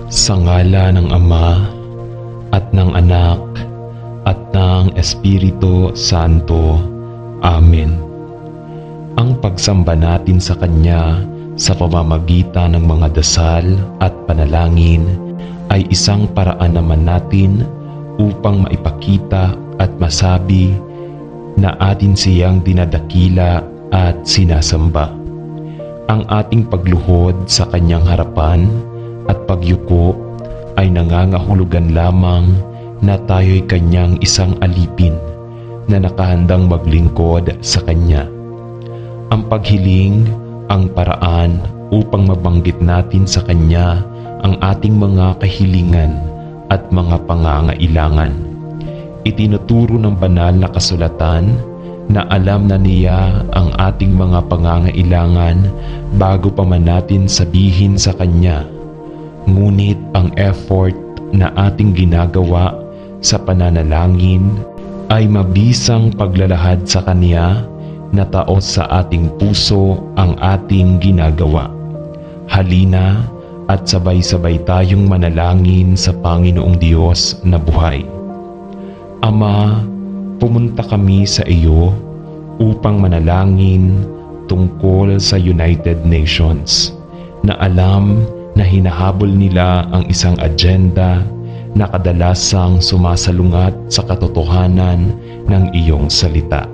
Sa ngala ng Ama at ng Anak at ng Espiritu Santo. Amen. Ang pagsamba natin sa Kanya sa pamamagitan ng mga dasal at panalangin ay isang paraan naman natin upang maipakita at masabi na atin siyang dinadakila at sinasamba. Ang ating pagluhod sa Kanyang harapan at pagyuko ay nangangahulugan lamang na tayo'y Kanyang isang alipin na nakahandang maglingkod sa Kanya. Ang paghiling ang paraan upang mabanggit natin sa Kanya ang ating mga kahilingan at mga pangangailangan. Itinuturo ng banal na kasulatan na alam na Niya ang ating mga pangangailangan bago pa man natin sabihin sa Kanya. Ngunit ang effort na ating ginagawa sa pananalangin ay mabisang paglalahad sa Kanya na taos sa ating puso ang ating ginagawa. Halina at sabay-sabay tayong manalangin sa Panginoong Diyos na buhay. Ama, pumunta kami sa iyo upang manalangin tungkol sa United Nations na alam na hinahabol nila ang isang agenda na kadalasang sumasalungat sa katotohanan ng iyong salita.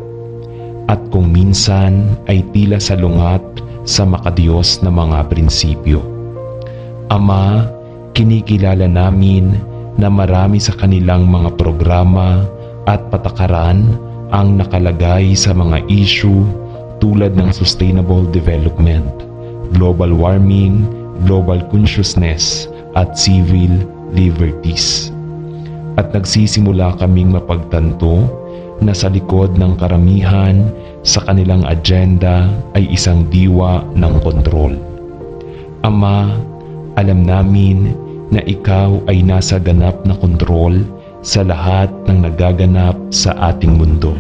At kung minsan ay tila salungat sa makadiyos na mga prinsipyo. Ama, kinikilala namin na marami sa kanilang mga programa at patakaran ang nakalagay sa mga issue tulad ng sustainable development, global warming, global consciousness at civil liberties. At nagsisimula kaming mapagtanto na sa likod ng karamihan sa kanilang agenda ay isang diwa ng kontrol. Ama, alam namin na ikaw ay nasa ganap na kontrol sa lahat ng nagaganap sa ating mundo.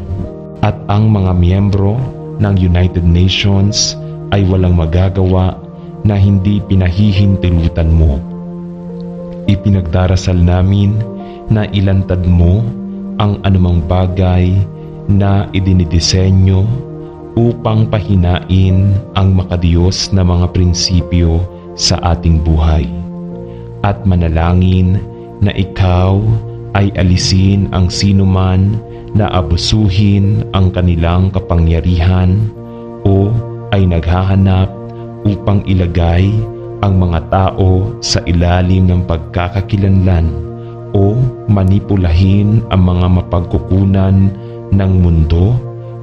At ang mga miyembro ng United Nations ay walang magagawa na hindi pinahihintulutan mo. Ipinagdarasal namin na ilantad mo ang anumang bagay na idinidisenyo upang pahinain ang makadiyos na mga prinsipyo sa ating buhay. At manalangin na ikaw ay alisin ang sinuman na abusuhin ang kanilang kapangyarihan o ay naghahanap upang ilagay ang mga tao sa ilalim ng pagkakakilanlan o manipulahin ang mga mapagkukunan ng mundo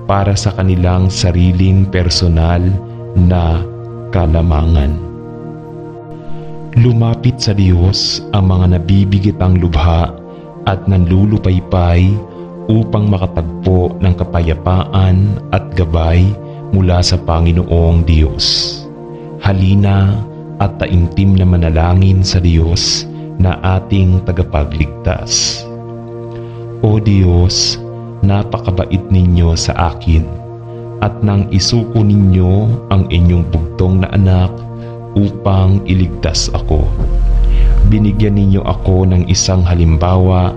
para sa kanilang sariling personal na kalamangan. Lumapit sa Diyos ang mga nabibigitang lubha at nanlulupaypay upang makatagpo ng kapayapaan at gabay mula sa Panginoong Diyos. Halina at taimtim na manalangin sa Diyos na ating tagapagligtas. O Diyos, napakabait ninyo sa akin at nang isuko ninyo ang inyong bugtong na anak upang iligtas ako. Binigyan ninyo ako ng isang halimbawa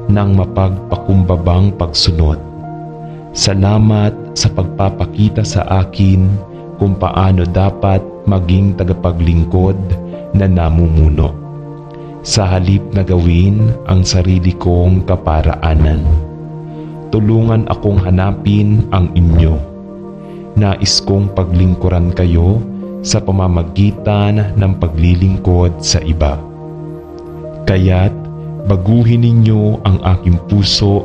ng mapagpakumbabang pagsunod. Salamat sa pagpapakita sa akin kung paano dapat maging tagapaglingkod na namumuno, sa halip na gawin ang sarili kong kaparaanan. Tulungan akong hanapin ang inyo. Nais kong paglingkuran kayo sa pamamagitan ng paglilingkod sa iba. Kaya't baguhin ninyo ang aking puso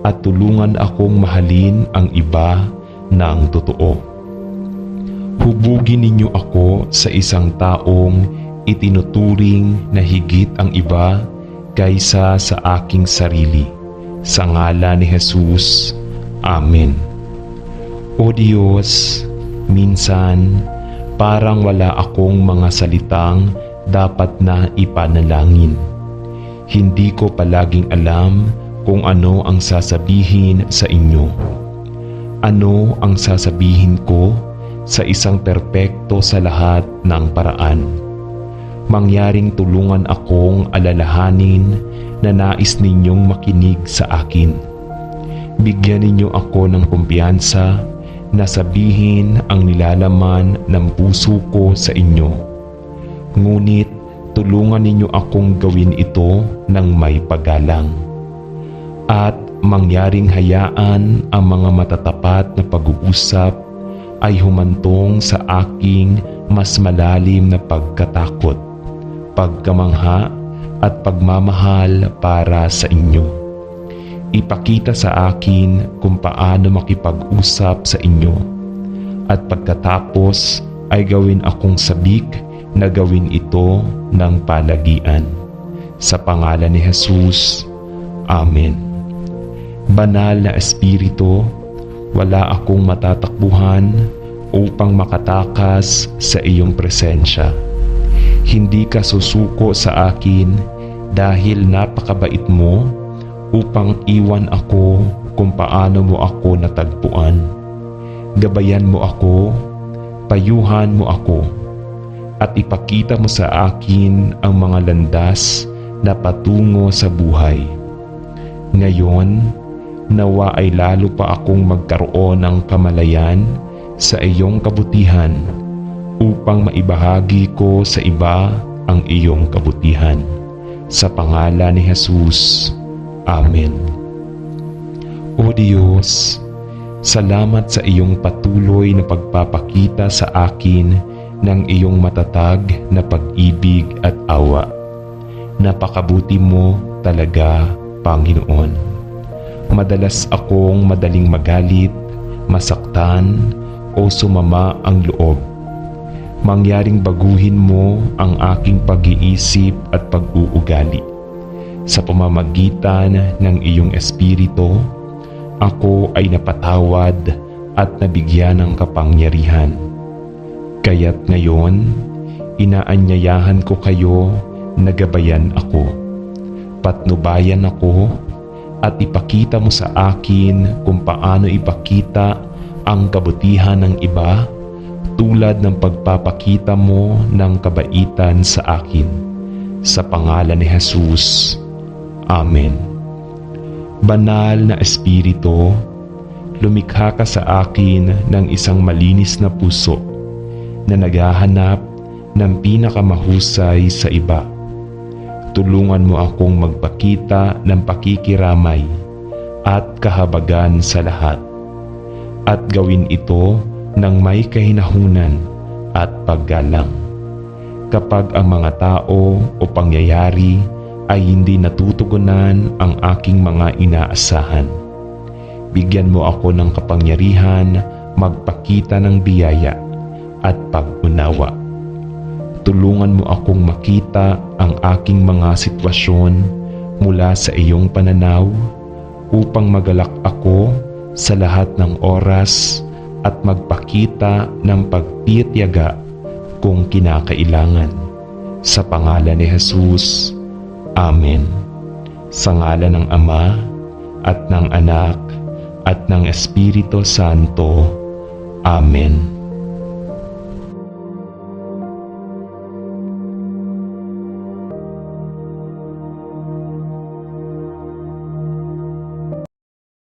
at tulungan akong mahalin ang iba ng totoo. Hubugin ninyo ako sa isang taong itinuturing na higit ang iba kaysa sa aking sarili. Sa ngalan ni Jesus. Amen. O Diyos, minsan parang wala akong mga salitang dapat na ipanalangin. Hindi ko palaging alam kung ano ang sasabihin sa inyo. Ano ang sasabihin ko sa isang perpekto sa lahat ng paraan. Mangyaring tulungan akong alalahanin na nais ninyong makinig sa akin. Bigyan ninyo ako ng kumpiyansa na sabihin ang nilalaman ng puso ko sa inyo. Ngunit tulungan ninyo akong gawin ito ng may paggalang. At mangyaring hayaan ang mga matatapat na pag-uusap ay humantong sa aking mas malalim na pagkatakot, pagkamangha at pagmamahal para sa inyo. Ipakita sa akin kung paano makipag-usap sa inyo, at pagkatapos ay gawin akong sabik na gawin ito ng palagian. Sa pangalan ni Jesus, Amen. Banal na Espiritu, wala akong matatakbuhan upang makatakas sa iyong presensya. Hindi ka susuko sa akin dahil napakabait mo upang iwan ako kung paano mo ako natagpuan. Gabayan mo ako, payuhan mo ako, at ipakita mo sa akin ang mga landas na patungo sa buhay. Ngayon, nawa ay lalo pa akong magkaroon ng kamalayan sa iyong kabutihan upang maibahagi ko sa iba ang iyong kabutihan. Sa pangalan ni Jesus, Amen. O Diyos, salamat sa iyong patuloy na pagpapakita sa akin ng iyong matatag na pag-ibig at awa. Napakabuti mo talaga, Panginoon. Madalas akong madaling magalit, masaktan, o sumama ang loob. Mangyaring baguhin mo ang aking pag-iisip at pag-uugali. Sa pamamagitan ng iyong Espiritu, ako ay napatawad at nabigyan ng kapangyarihan. Kaya't ngayon, inaanyayahan ko kayo na gabayan ako, patnubayan ako, at ipakita mo sa akin kung paano ipakita ang kabutihan ng iba tulad ng pagpapakita mo ng kabaitan sa akin. Sa pangalan ni Jesus, Amen. Banal na Espiritu, lumikha ka sa akin ng isang malinis na puso na naghahanap ng pinakamahusay sa iba. Tulungan mo akong magpakita ng pakikiramay at kahabagan sa lahat, at gawin ito ng may kahinahunan at paggalang. Kapag ang mga tao o pangyayari ay hindi natutugunan ang aking mga inaasahan, bigyan mo ako ng kapangyarihan magpakita ng biyaya at pag-unawa. Tulungan mo akong makita ang aking mga sitwasyon mula sa iyong pananaw upang magalak ako sa lahat ng oras at magpakita ng pagtitiyaga kung kinakailangan. Sa pangalan ni Jesus, Amen. Sa ngalan ng Ama at ng Anak at ng Espiritu Santo, Amen.